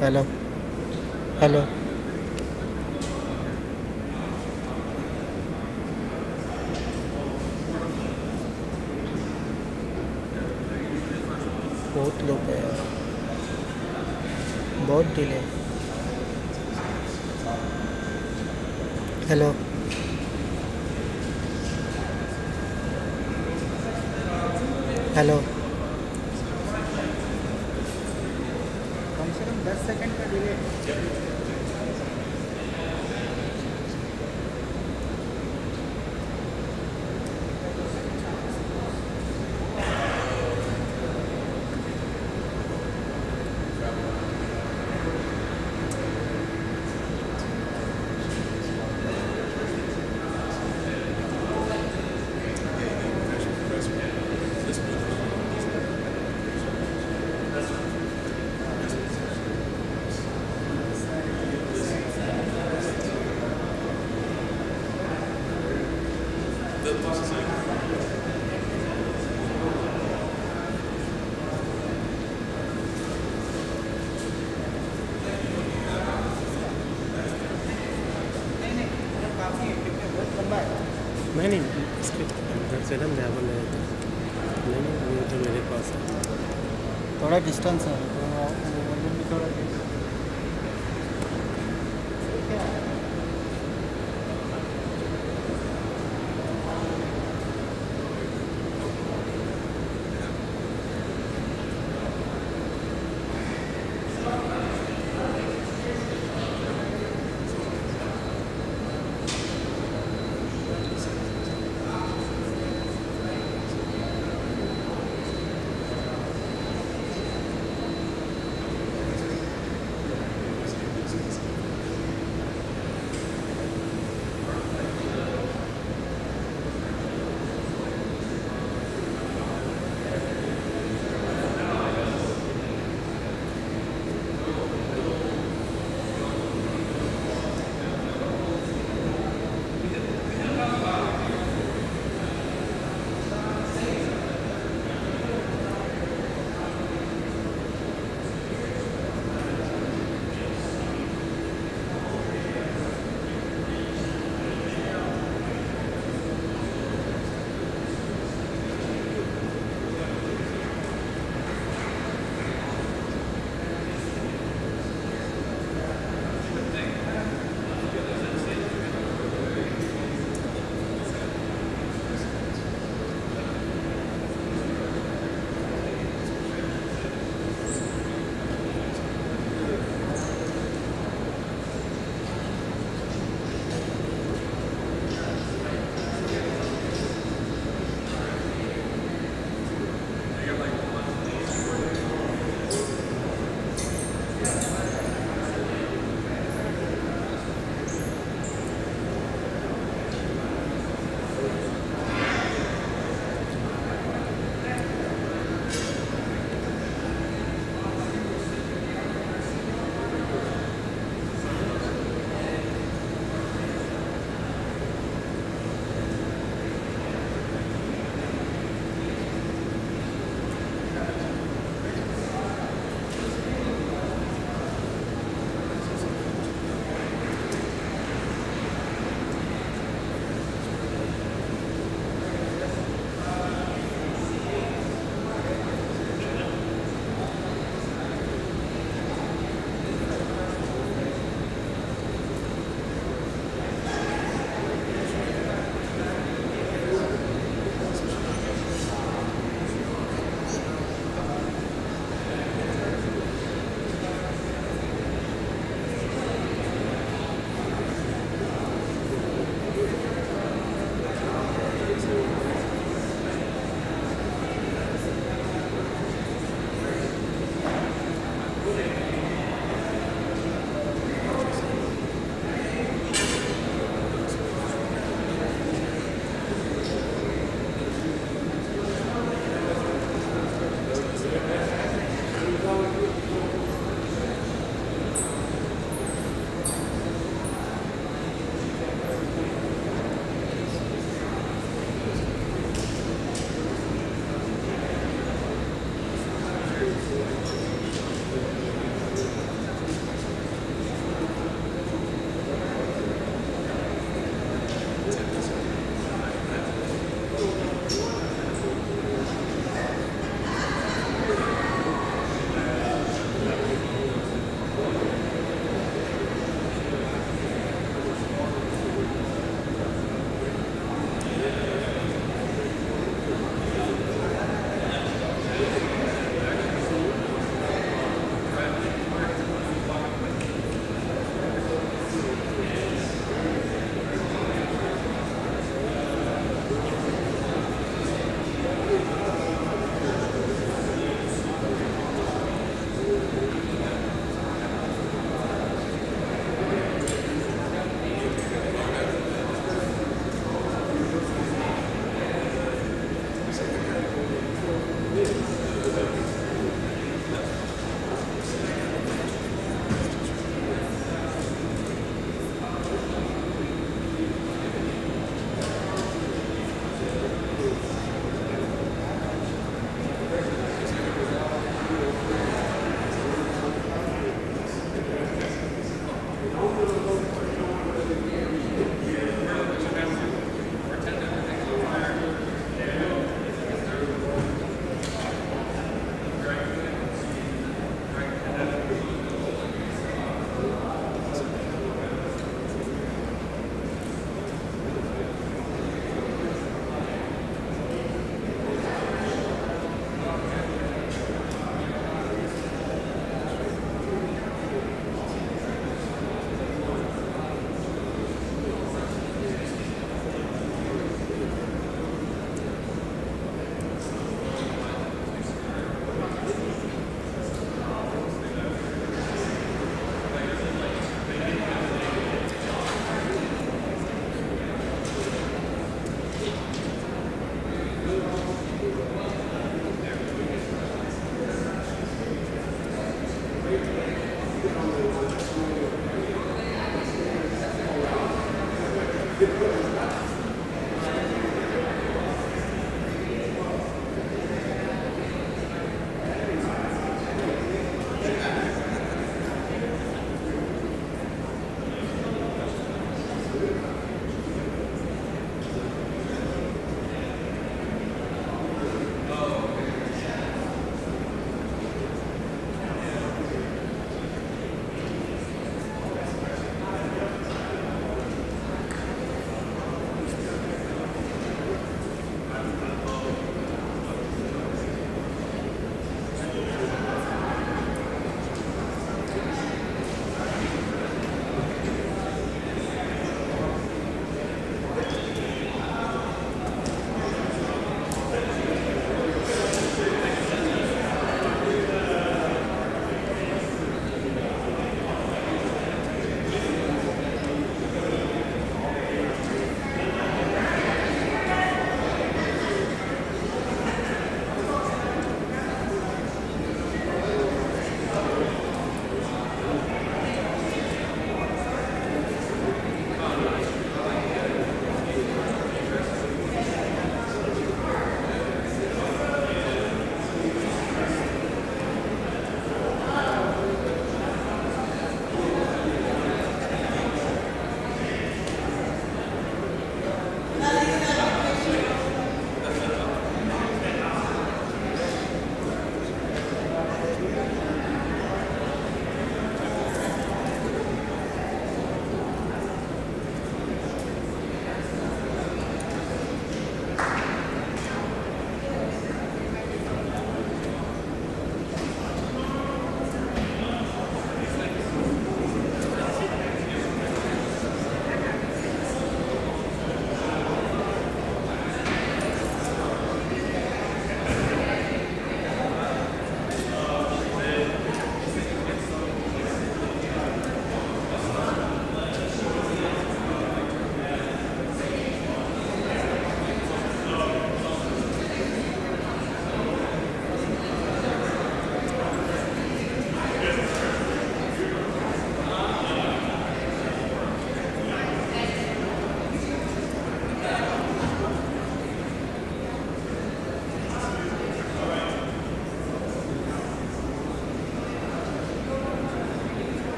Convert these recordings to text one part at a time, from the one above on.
Hello hello. बहुत लो पे है, बहुत डिले। Hello hello. कम से कम 10 सेकंड का डिले। नहीं नहीं, इसके अंदर से ना लेवल है तो नहीं नहीं, ये तो मेरे पास है। थोड़ा डिस्टेंस है तो वॉल्यूम भी थोड़ा।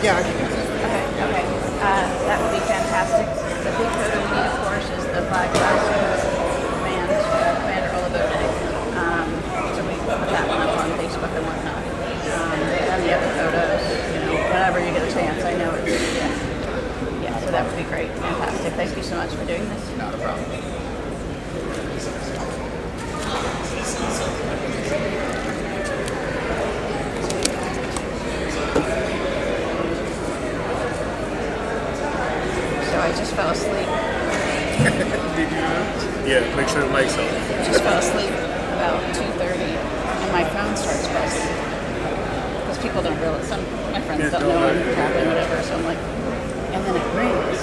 Yeah, I can. Okay. That would be fantastic. The big photo we need, of course, is the 5,000 Commander Olivode. So we put that one up on Facebook and whatnot. And the other photos, whenever you get a chance. I know it's, yeah, so that would be great. Fantastic. Thank you so much for doing this. Not a problem. So I just fell asleep. Did you? Yeah, make sure the mic's on. Just fell asleep about 2:30, and my phone starts buzzing. Because people don't realize, some my friends don't know I'm traveling, whatever. So I'm like, and then it rings.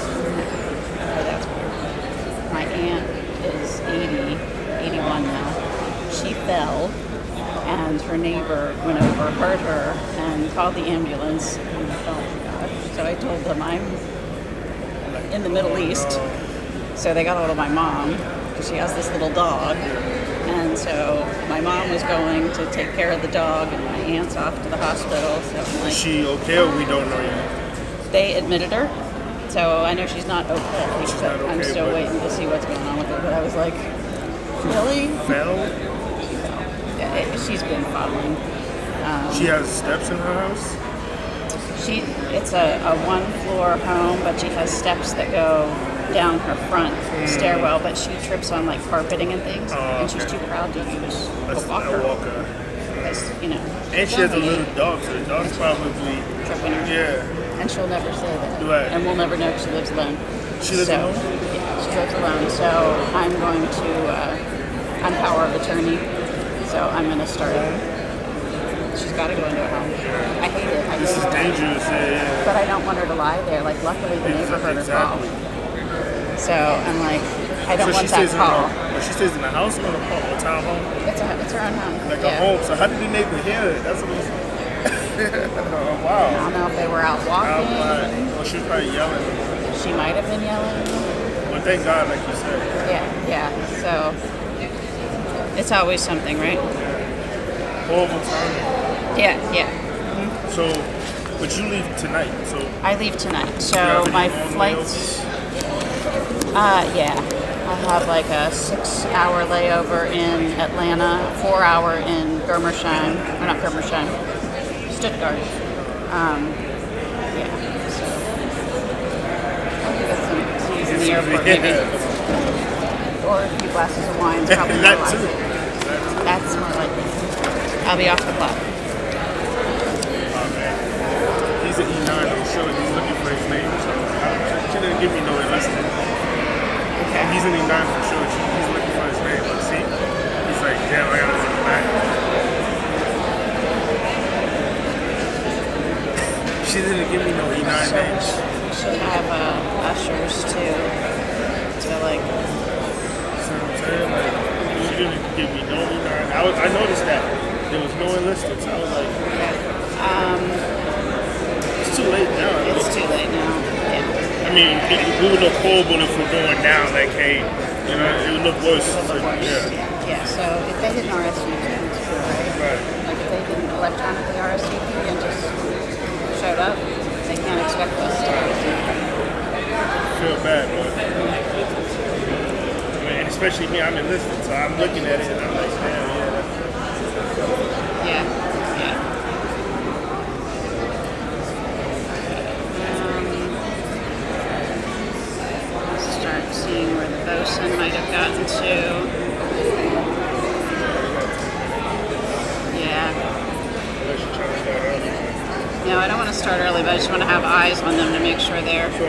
Oh, that's weird. My aunt is 81 now. She fell, and her neighbor went over, hurt her, and called the ambulance. And oh my gosh! So I told them I'm in the Middle East. So they got a hold of my mom because she has this little dog. And so my mom was going to take care of the dog, and my aunt's off to the hospital. So I'm like, Is she okay or we don't know yet? they admitted her. So I know she's not okay. She's but not okay, I'm still but- waiting to see what's going on with her. But I was like, really? Fell? Yeah, she's been falling. She has steps in her house? It's a one-floor home, but she has steps that go down her front stairwell, but she trips on like carpeting and things, and she's too proud to use a walker. Because, And she has a little dog, so the dog's probably... tripping her. Yeah. And she'll never say that. Right. And we'll never know if she lives alone. She lives so, alone? Yeah, she lives alone. So I'm going to, I'm power of attorney, so I'm going to start. She's got to go into a home. I hate it. This is dangerous, yeah. But I don't want her to lie there. Like, luckily the neighbor heard her call. So I'm like, I don't want that call. She stays in a house or a townhome? It's her own home. Like a home. So how did the neighbor hear it? That's what oh, wow. I don't know if they were out walking. Well, she was probably yelling. She might have been yelling. But thank God, like you said. Yeah. So it's always something, right? Horrible timing. Yeah. So, but you leave tonight, so... I leave tonight. So have any my long flights... yeah. I have like a 6-hour layover in Atlanta, 4-hour in Germersheim, or not Germersheim, Stuttgart. Yeah, so I'll give it some teas in the airport maybe. Or a few glasses of wine, probably more That likely. too. That's more likely. I'll be off the clock. Oh, man. He's an E9, I'm sure he's looking for his name, so she didn't give me no enlistment. Okay. He's an E9 for sure, he's looking for his name, but see, he's like, damn, I gotta look back. She didn't give me no E9 names. We should have ushers too, to like... See what I'm saying? Like, she didn't give me no E9. I noticed that. There was no enlistment, so I was like, it's too late now. It's too late now. Yeah. I mean, we would look horrible if we're going down, like, hey, it would look worse. It would look worse. Yeah. Yeah. So if they didn't RSVP, it's cool, right? Right. Like if they didn't electronically RSVP and just showed up, they can't expect us to RSVP. Feel bad, but I mean, especially me, I'm enlisted, so I'm looking at it and I'm like, damn, Yeah. Start seeing where the bosun might have gotten to. Yeah. Unless you're trying to start early. No, I don't want to start early, but I just want to have eyes on them to make sure they're... So,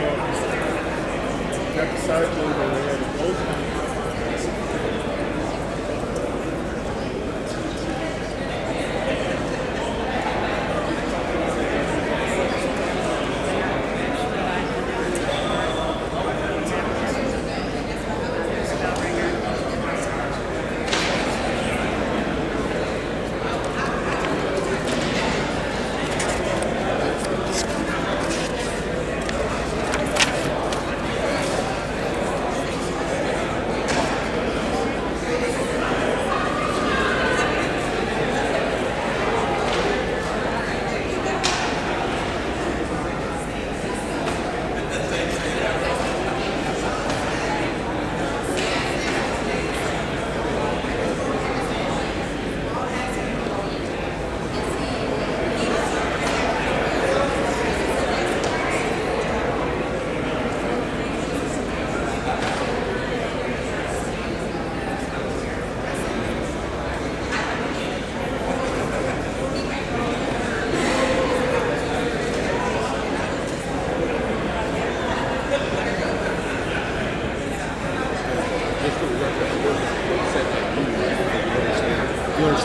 got the side door and we had the boat.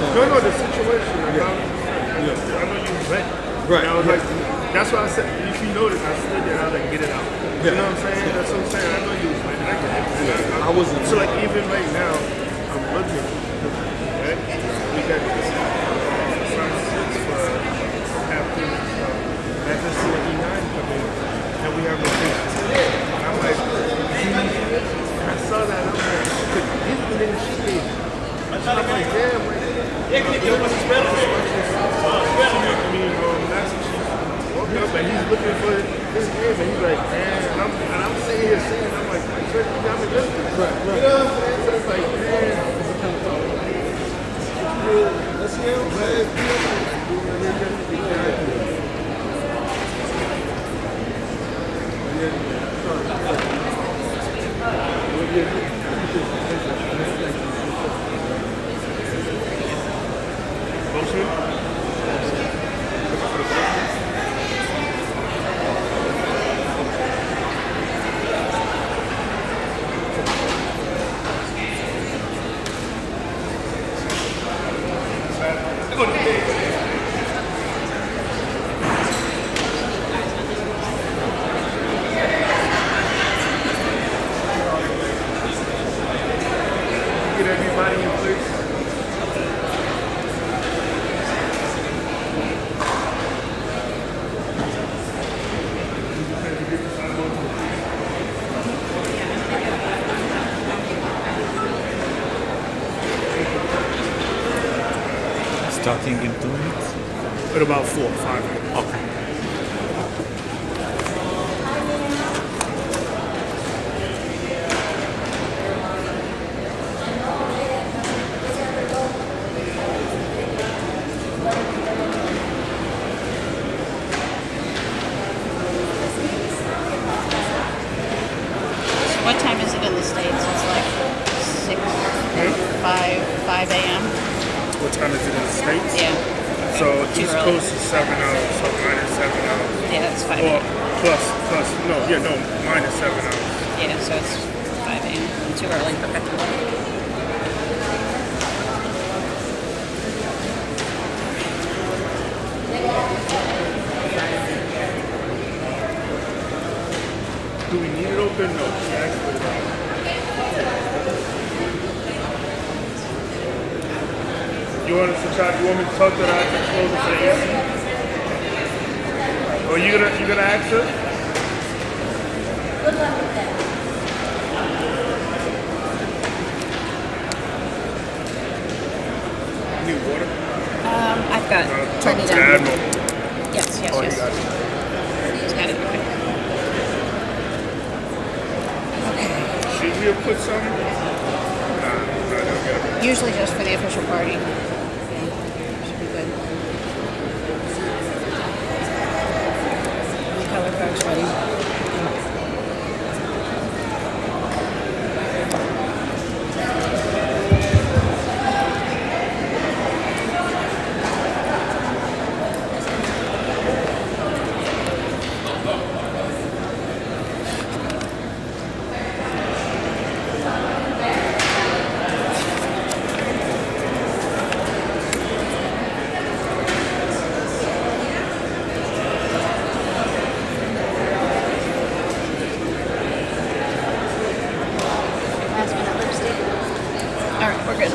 So No, the situation. Yeah. I know you was ready. Right, And I was yeah. like, that's why I said, if you notice, I stood there and I was like, get it out. Yeah. You know what I'm saying? That's what I'm saying. I know you was ready. I get it. I wasn't. So like even right now, I'm looking. Right? We got this. For afternoon stuff. And I just see an E9 come in, and we have rotations. And I'm like, and I saw that. I'm like, he's been in the shade. I'm like, damn, like, woke up and he's looking for his game and he's like, man, and I'm sitting here saying, I'm like, you got me listening. Right. You know what I'm saying? So it's like, man, let's see how get everybody in place. Starting in 2 minutes. At about 4 or 5 minutes. Okay. What time is it in the States? It's like 6, 5 a.m. What time is it in the States? Yeah. So Too East early. Coast is 7 hours, so minus 7 hours. Yeah, it's 5 Or a.m. minus 7 hours. Yeah, so it's 5 a.m. Too early. Okay. Do we need it open? No. She asked for it. You want us to try? You want me to talk to her after close it for the AC? Or you gonna ask her? Good luck with that. Need water? I've got Talk plenty to down the here. Admiral. Yes, yes, Oh, yes. you got it. He's got it. Okay. Should we have put some? Nah, I don't get it. Usually just for the official party. Yeah, should be good. The color folks ready. Last minute lipstick. All right, we're good.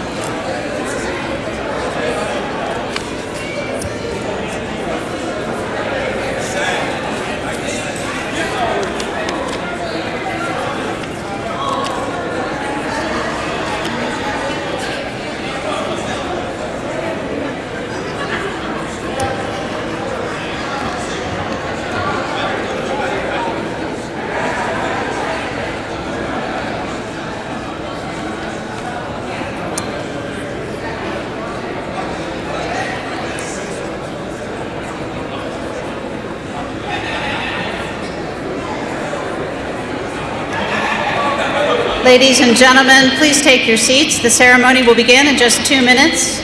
Ladies and gentlemen, please take your seats. The ceremony will begin in just 2 minutes.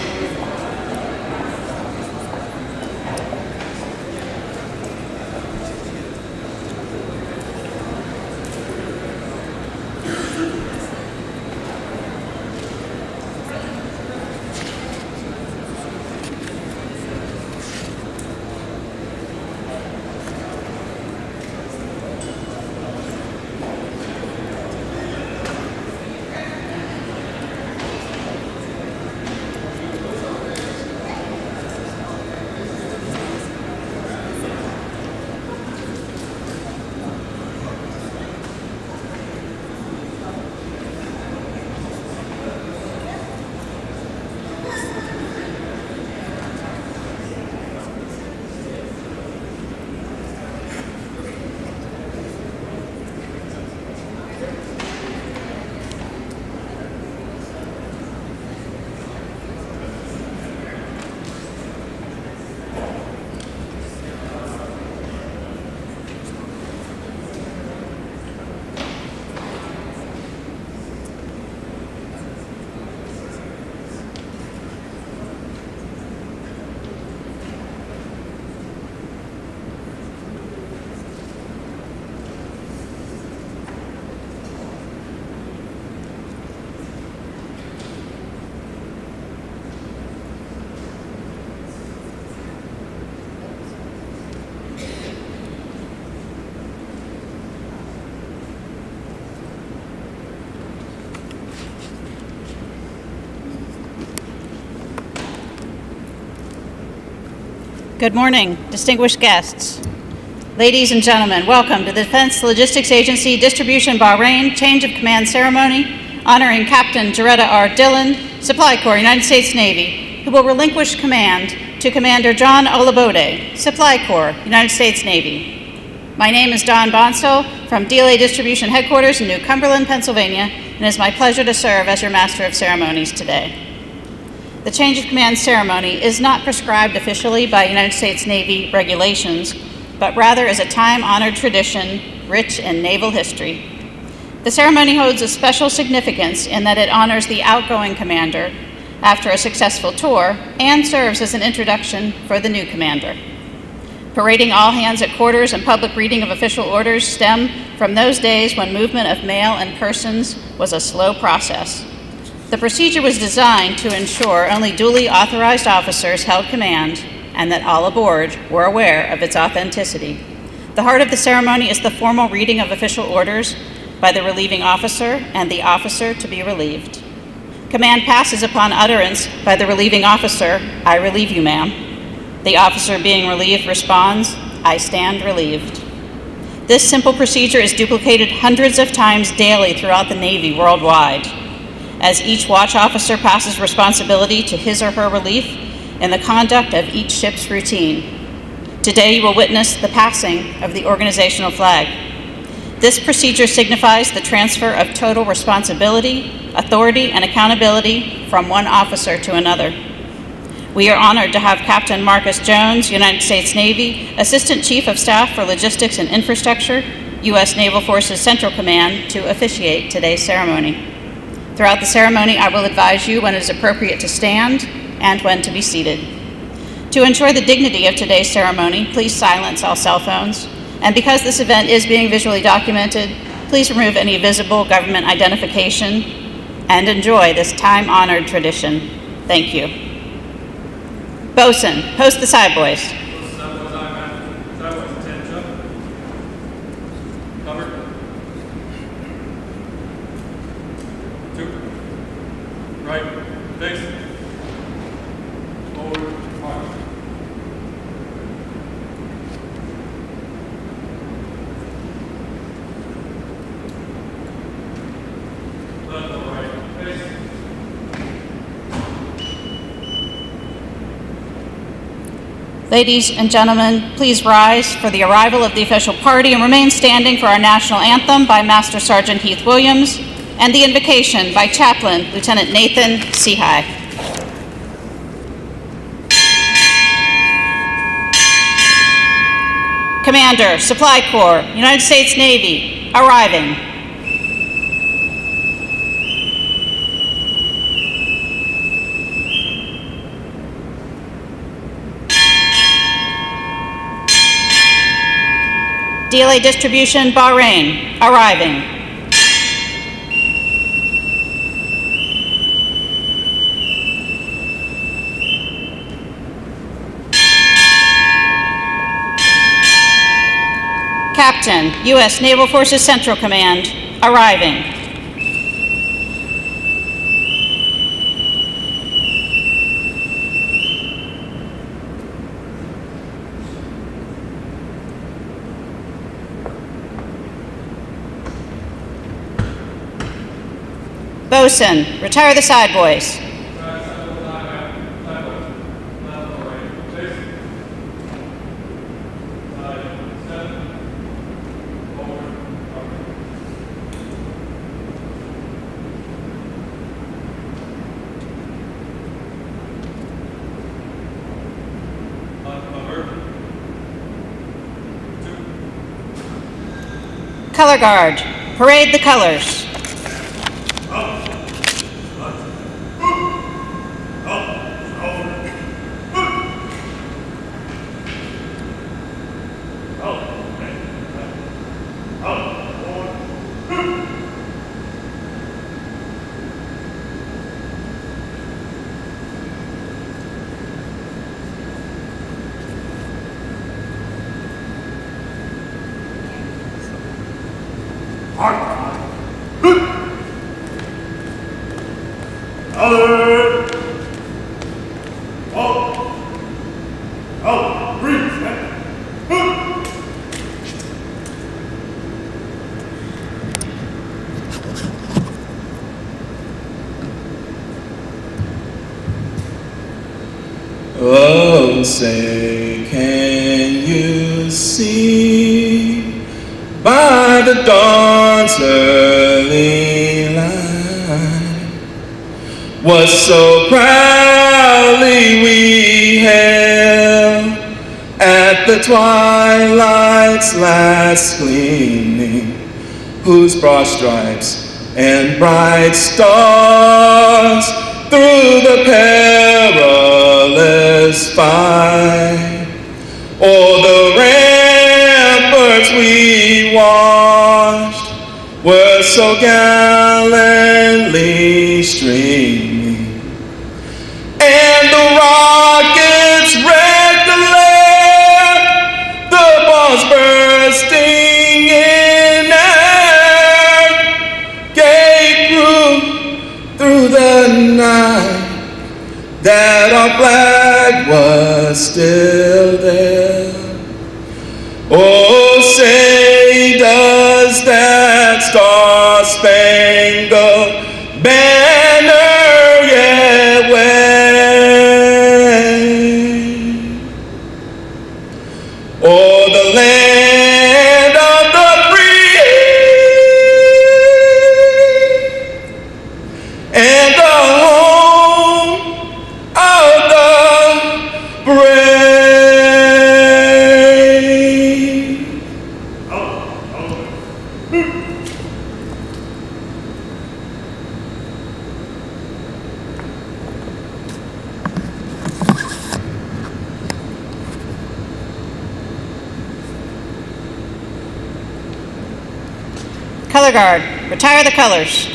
Good morning, distinguished guests. Ladies and gentlemen, welcome to the Defense Logistics Agency Distribution Bahrain Change of Command Ceremony honoring Captain Jaretta R. Dillon, Supply Corps, United States Navy, who will relinquish command to Commander John Olabode, Supply Corps, United States Navy. My name is Dawn Bonsall from DLA Distribution Headquarters in New Cumberland, Pennsylvania, and it is my pleasure to serve as your Master of Ceremonies today. The change of command ceremony is not prescribed officially by United States Navy regulations, but rather is a time-honored tradition rich in naval history. The ceremony holds a special significance in that it honors the outgoing commander after a successful tour and serves as an introduction for the new commander. Parading all hands at quarters and public reading of official orders stem from those days when movement of mail and persons was a slow process. The procedure was designed to ensure only duly authorized officers held command and that all aboard were aware of its authenticity. The heart of the ceremony is the formal reading of official orders by the relieving officer and the officer to be relieved. Command passes upon utterance by the relieving officer, "I relieve you, ma'am." The officer being relieved responds, "I stand relieved." This simple procedure is duplicated hundreds of times daily throughout the Navy worldwide, as each watch officer passes responsibility to his or her relief in the conduct of each ship's routine. Today you will witness the passing of the organizational flag. This procedure signifies the transfer of total responsibility, authority, and accountability from one officer to another. We are honored to have Captain Marcus Jones, United States Navy, Assistant Chief of Staff for Logistics and Infrastructure, U.S. Naval Forces Central Command, to officiate today's ceremony. Throughout the ceremony, I will advise you when it is appropriate to stand and when to be seated. To ensure the dignity of today's ceremony, please silence all cell phones. And because this event is being visually documented, please remove any visible government identification and enjoy this time-honored tradition. Thank you. Bosun, host the side boys. Right, thanks. Forward, march. Left or right, face. Ladies and gentlemen, please rise for the arrival of the official party and remain standing for our national anthem by Master Sergeant Heath Williams and the invocation by Chaplain Lieutenant Nathan Seahigh. Commander, Supply Corps, United States Navy, arriving. DLA Distribution, Bahrain, arriving. Captain, U.S. Naval Forces Central Command, arriving. Bosun, retire the side boys. Color guard, parade the colors. Oh! Oh, say, can you see by the dawn's early light what so proudly we hailed at the twilight's last gleaming, whose broad stripes and bright stars through the perilous fight, o'er the ramparts we watched, were so gallantly streaming, and the rockets wrecked the land, the bombs bursting in air, gave proof through the night that our flag was still there. Oh, say does that star-spangled banner yet wave o'er the land of the free and the home of the brave. Color guard, retire the colors.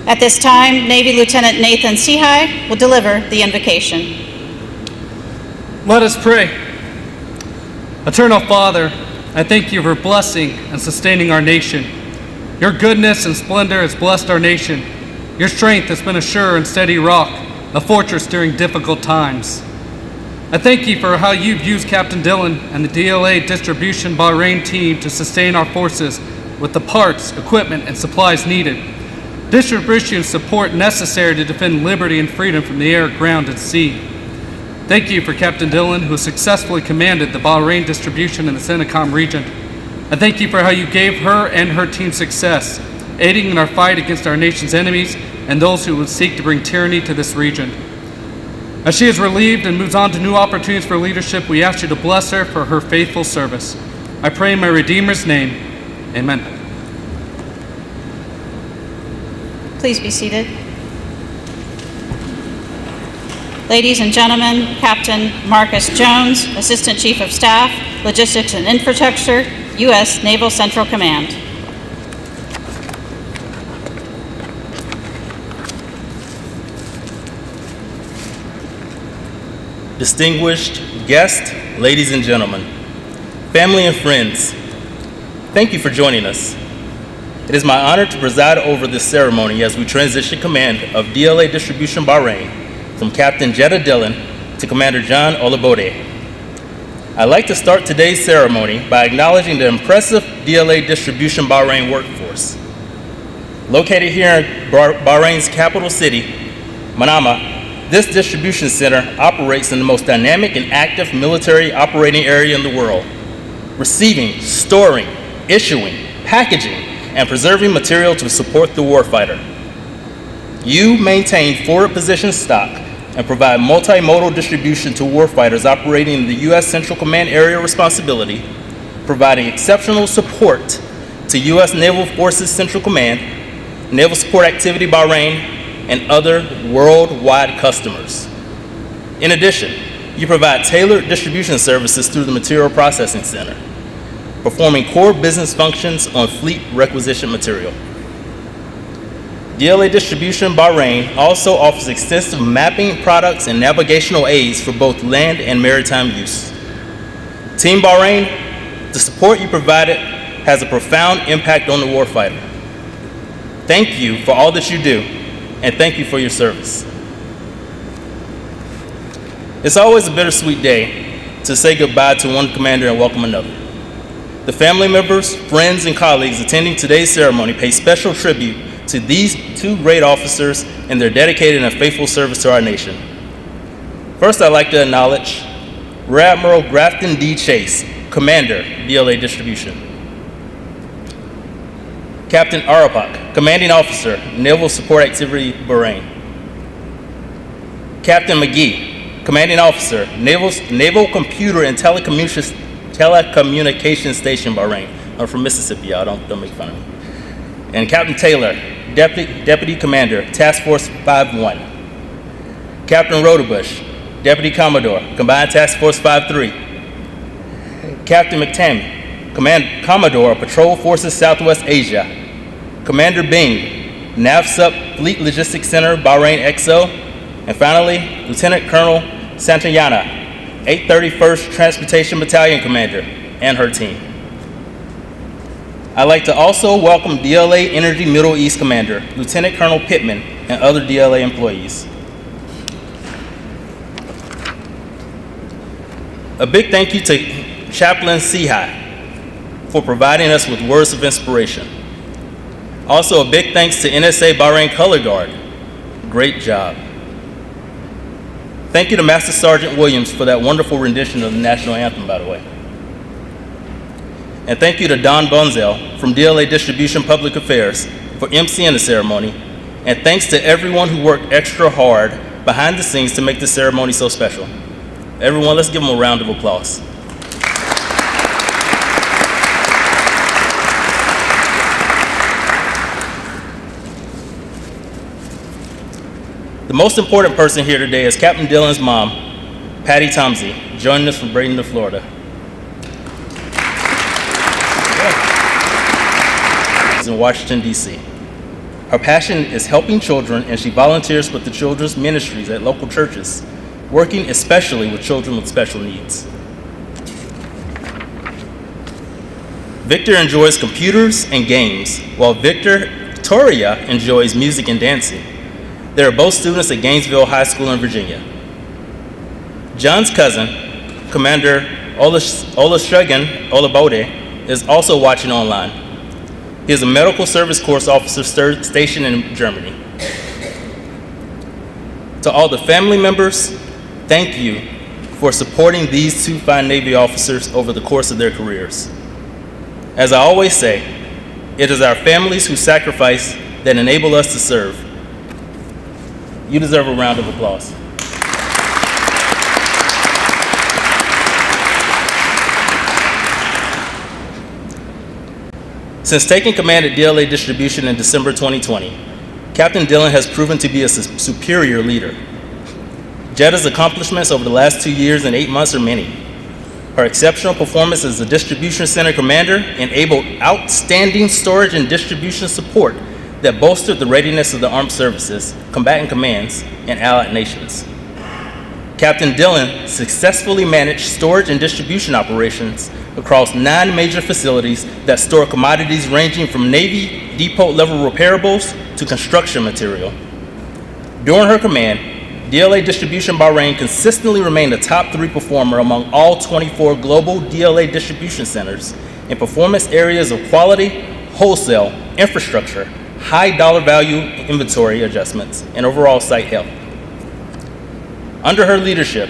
At this time, Navy Lieutenant Nathan Seahigh will deliver the invocation. Let us pray. Eternal Father, I thank you for blessing and sustaining our nation. Your goodness and splendor has blessed our nation. Your strength has been a sure and steady rock, a fortress during difficult times. I thank you for how you've used Captain Dillon and the DLA Distribution Bahrain team to sustain our forces with the parts, equipment, and supplies needed. Distribution support necessary to defend liberty and freedom from the air, ground, and sea. Thank you for Captain Dillon, who has successfully commanded the Bahrain distribution in the CENTCOM region. I thank you for how you gave her and her team success, aiding in our fight against our nation's enemies and those who would seek to bring tyranny to this region. As she is relieved and moves on to new opportunities for leadership, we ask you to bless her for her faithful service. I pray in my Redeemer's name, amen. Please be seated. Ladies and gentlemen, Captain Marcus Jones, Assistant Chief of Staff, Logistics and Infrastructure, U.S. Naval Central Command. Distinguished guests, ladies and gentlemen, family and friends, thank you for joining us. It is my honor to preside over this ceremony as we transition command of DLA Distribution Bahrain from Captain Jeddah Dillon to Commander John Olabode. I'd like to start today's ceremony by acknowledging the impressive DLA Distribution Bahrain workforce. Located here in Bahrain's capital city, Manama, this distribution center operates in the most dynamic and active military operating area in the world, receiving, storing, issuing, packaging, and preserving material to support the warfighter. You maintain forward position stock and provide multimodal distribution to warfighters operating in the U.S. Central Command area responsibility, providing exceptional support to U.S. Naval Forces Central Command, Naval Support Activity Bahrain, and other worldwide customers. In addition, you provide tailored distribution services through the Material Processing Center, performing core business functions on fleet requisition material. DLA Distribution Bahrain also offers extensive mapping products and navigational aids for both land and maritime use. Team Bahrain, the support you provided has a profound impact on the warfighter. Thank you for all that you do, and thank you for your service. It's always a bittersweet day to say goodbye to one commander and welcome another. The family members, friends, and colleagues attending today's ceremony pay special tribute to these two great officers and their dedicated and faithful service to our nation. First, I'd like to acknowledge Rear Admiral Grafton D. Chase, Commander, DLA Distribution. Captain Arapak, Commanding Officer, Naval Support Activity, Bahrain. Captain McGee, Commanding Officer, Naval Computer and Telecommunications Station, Bahrain. I'm from Mississippi, y'all, don't make fun of me. And Captain Taylor, Deputy Commander, Task Force 5-1. Captain Rodebush, Deputy Commodore, Combined Task Force 5-3. Captain McTammy, Commodore of Patrol Forces Southwest Asia. Commander Bing, NAV Sup Fleet Logistics Center, Bahrain XO. And finally, Lieutenant Colonel Santayana, 831st Transportation Battalion Commander, and her team. I'd like to also welcome DLA Energy Middle East Commander, Lieutenant Colonel Pittman, and other DLA employees. A big thank you to Chaplain Sihai for providing us with words of inspiration. Also, a big thanks to NSA Bahrain Color Guard. Great job. Thank you to Master Sergeant Williams for that wonderful rendition of the national anthem, by the way. And thank you to Don Bonzel from DLA Distribution Public Affairs for emceeing the ceremony. And thanks to everyone who worked extra hard behind the scenes to make this ceremony so special. Everyone, let's give them a round of applause. The most important person here today is Captain Dillon's mom, Patty Tomsey, joining us from Bradenton, Florida. In Washington, D.C. Her passion is helping children, and she volunteers with the children's ministries at local churches, working especially with children with special needs. Victor enjoys computers and games, while Victoria enjoys music and dancing. They are both students at Gainesville High School in Virginia. John's cousin, Commander Olusegun Olabode, is also watching online. He is a medical service corps officer stationed in Germany. To all the family members, thank you for supporting these two fine Navy officers over the course of their careers. As I always say, it is our families who sacrifice that enable us to serve. You deserve a round of applause. Since taking command at DLA Distribution in December 2020, Captain Dillon has proven to be a superior leader. Jetta's accomplishments over the last 2 years and 8 months are many. Her exceptional performance as the Distribution Center Commander enabled outstanding storage and distribution support that bolstered the readiness of the armed services, combatant commands, and allied nations. Captain Dillon successfully managed storage and distribution operations across 9 major facilities that store commodities ranging from Navy depot-level repairables to construction material. During her command, DLA Distribution Bahrain consistently remained a top 3 performer among all 24 global DLA distribution centers in performance areas of quality, wholesale, infrastructure, high dollar value inventory adjustments, and overall site health. Under her leadership,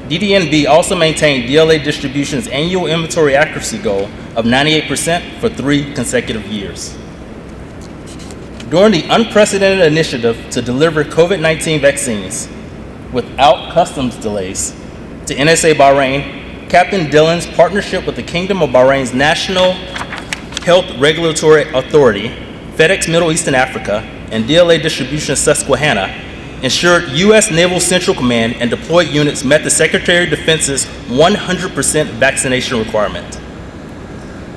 DDNB also maintained DLA Distribution's annual inventory accuracy goal of 98% for 3 consecutive years. During the unprecedented initiative to deliver COVID-19 vaccines without customs delays to NSA Bahrain, Captain Dillon's partnership with the Kingdom of Bahrain's National Health Regulatory Authority, FedEx Middle East and Africa, and DLA Distribution Susquehanna ensured U.S. Naval Central Command and deployed units met the Secretary of Defense's 100% vaccination requirement.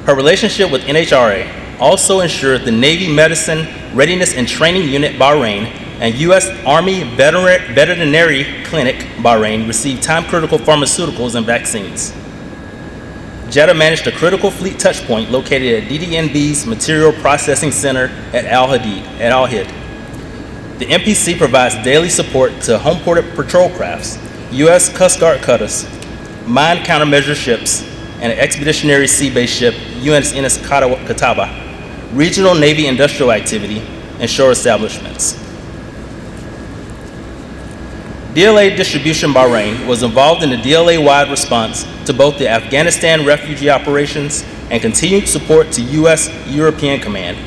Her relationship with NHRA also ensured the Navy Medicine Readiness and Training Unit Bahrain and U.S. Army Veterinary Clinic Bahrain received time-critical pharmaceuticals and vaccines. Jetta managed a critical fleet touchpoint located at DDNB's Material Processing Center at Al Hid. The MPC provides daily support to home-ported patrol crafts, U.S. Coast Guard cutters, mine countermeasure ships, and an expeditionary sea-based ship, USNS Catawba, regional Navy industrial activity, and shore establishments. DLA Distribution Bahrain was involved in the DLA-wide response to both the Afghanistan refugee operations and continued support to U.S. European Command,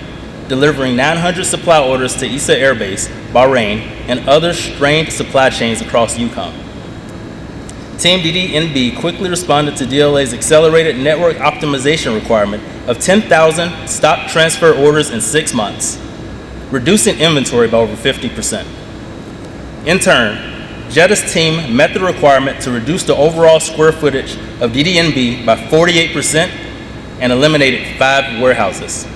delivering 900 supply orders to Issa Air Base, Bahrain, and other strained supply chains across Yukon. Team DDNB quickly responded to DLA's accelerated network optimization requirement of 10,000 stock transfer orders in 6 months, reducing inventory by over 50%. In turn, Jetta's team met the requirement to reduce the overall square footage of DDNB by 48% and eliminated 5 warehouses.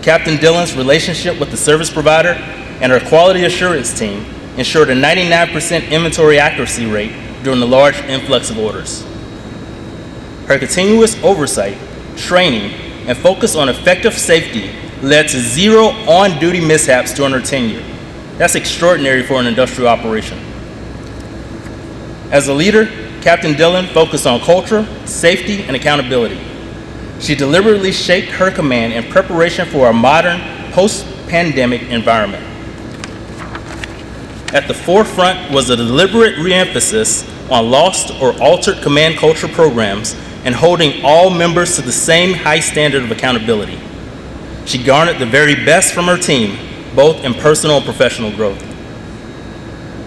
Captain Dillon's relationship with the service provider and her quality assurance team ensured a 99% inventory accuracy rate during the large influx of orders. Her continuous oversight, training, and focus on effective safety led to 0 on-duty mishaps during her tenure. That's extraordinary for an industrial operation. As a leader, Captain Dillon focused on culture, safety, and accountability. She deliberately shaped her command in preparation for a modern, post-pandemic environment. At the forefront was a deliberate re-emphasis on lost or altered command culture programs and holding all members to the same high standard of accountability. She garnered the very best from her team, both in personal and professional growth.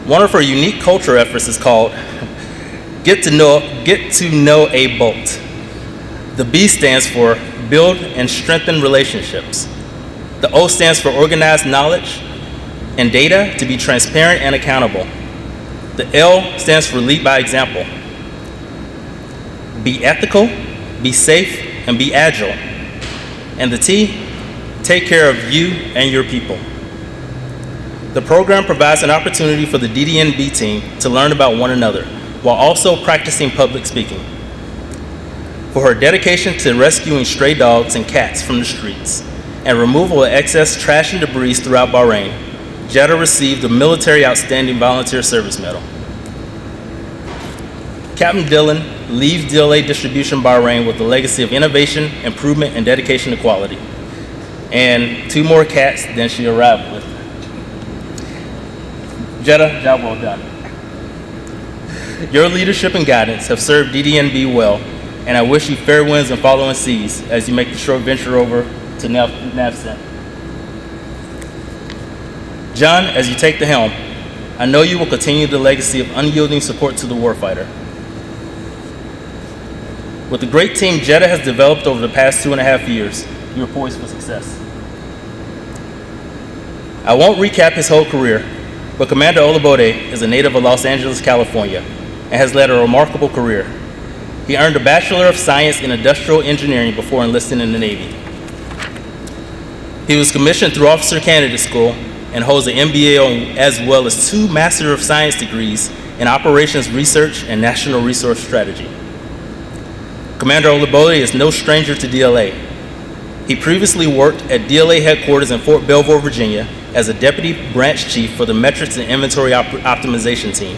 One of her unique culture efforts is called Get to Know a Bolt. The B stands for Build and Strengthen Relationships. The O stands for Organize Knowledge and Data to be transparent and accountable. The L stands for Lead by Example. Be ethical, be safe, and be agile. And the T, take care of you and your people. The program provides an opportunity for the DDNB team to learn about one another while also practicing public speaking. For her dedication to rescuing stray dogs and cats from the streets and removal of excess trash and debris throughout Bahrain, Jetta received the Military Outstanding Volunteer Service Medal. Captain Dillon leaves DLA Distribution Bahrain with a legacy of innovation, improvement, and dedication to quality, and 2 more cats than she arrived with. Jetta, job well done. Your leadership and guidance have served DDNB well, and I wish you fair winds and following seas as you make the short venture over to NAVCENT. John, as you take the helm, I know you will continue the legacy of unyielding support to the warfighter. With the great team Jetta has developed over the past 2.5 years, you are poised for success. I won't recap his whole career, but Commander Olabode is a native of Los Angeles, California, and has led a remarkable career. He earned a Bachelor of Science in Industrial Engineering before enlisting in the Navy. He was commissioned through Officer Candidate School and holds an MBA as well as 2 Master of Science degrees in Operations Research and National Resource Strategy. Commander Olabode is no stranger to DLA. He previously worked at DLA headquarters in Fort Belvoir, Virginia, as a Deputy Branch Chief for the Metrics and Inventory Optimization Team.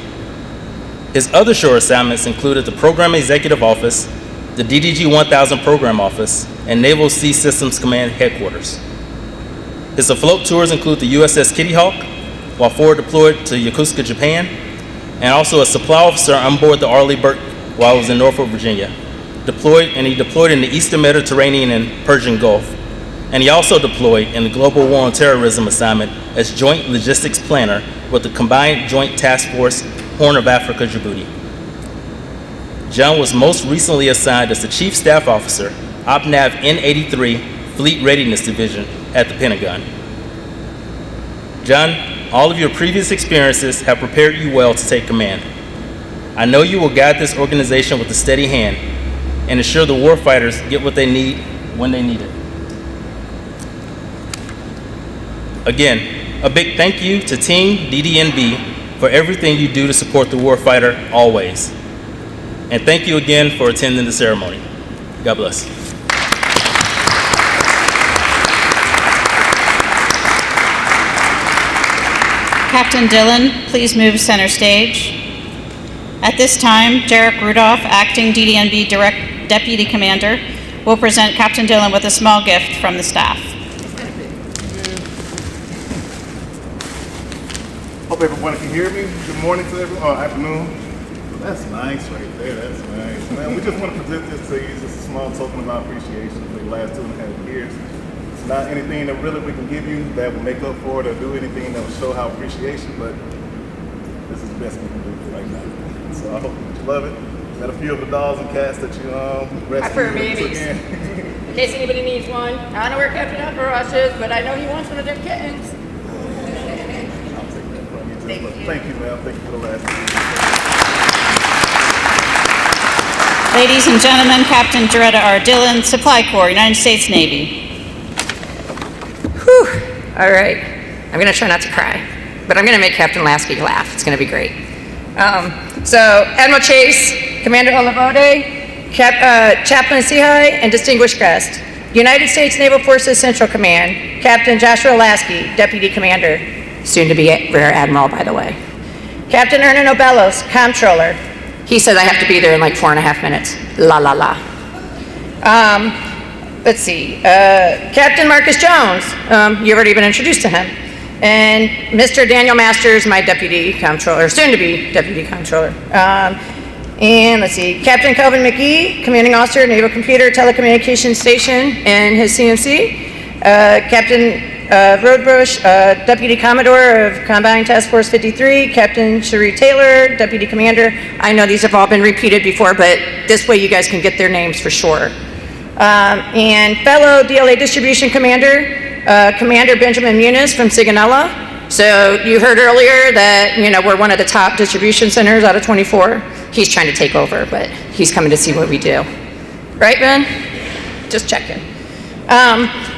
His other shore assignments included the Program Executive Office, the DDG 1000 Program Office, and Naval Sea Systems Command Headquarters. His afloat tours include the USS Kitty Hawk, while forward deployed to Yokosuka, Japan, and also a supply officer on board the Arleigh Burke while he was in Norfolk, Virginia. He deployed in the Eastern Mediterranean and Persian Gulf. And he also deployed in the Global War on Terrorism assignment as Joint Logistics Planner with the Combined Joint Task Force, Horn of Africa, Djibouti. John was most recently assigned as the Chief Staff Officer, OPNAV N83 Fleet Readiness Division at the Pentagon. John, all of your previous experiences have prepared you well to take command. I know you will guide this organization with a steady hand and ensure the warfighters get what they need when they need it. Again, a big thank you to Team DDNB for everything you do to support the warfighter always. And thank you again for attending the ceremony. God bless. Captain Dillon, please move center stage. At this time, Jarek Rudolph, Acting DDNB Deputy Commander, will present Captain Dillon with a small gift from the staff. Hope everyone can hear me. Good morning to everyone, or afternoon. That's nice right there, that's nice. Man, we just want to present this to you, just a small token of our appreciation for the last 2.5 years. It's not anything that really we can give you that will make up for it or do anything that will show our appreciation, but this is the best we can do right now. So I hope that you love it. Got a few of the dogs and cats that you rescued and took in. In case anybody needs one. I don't know where Captain Rush is, but I know he wants one of their kittens. I'll take that from you. Thank you, ma'am. Thank you for the last 2 years. Ladies and gentlemen, Captain Doretta R. Dillon, Supply Corps, United States Navy. Whew. All right. I'm going to try not to cry, but I'm going to make Captain Lasky laugh. It's going to be great. So, Admiral Chase, Commander Olivode, Chaplain Seahigh, and distinguished guest, United States Naval Forces Central Command, Captain Joshua Lasky, Deputy Commander, soon to be Rear Admiral, by the way. Captain Ernan Obelos, Comptroller. He said I have to be there in like 4.5 minutes. La la la. Let's see. Captain Marcus Jones. You've already been introduced to him. And Mr. Daniel Masters, my Deputy Comptroller, soon to be Deputy Comptroller. And let's see. Captain Kelvin McGee, Commanding Officer, Naval Computer Telecommunications Station, and his CMC. Captain Roadbush, Deputy Commodore of Combined Task Force 53, Captain Cherie Taylor, Deputy Commander. I know these have all been repeated before, but this way you guys can get their names for sure. And fellow DLA Distribution Commander, Commander Benjamin Muniz from Sigonella. So you heard earlier that, we're one of the top distribution centers out of 24. He's trying to take over, but he's coming to see what we do. Right, Ben? Just checking.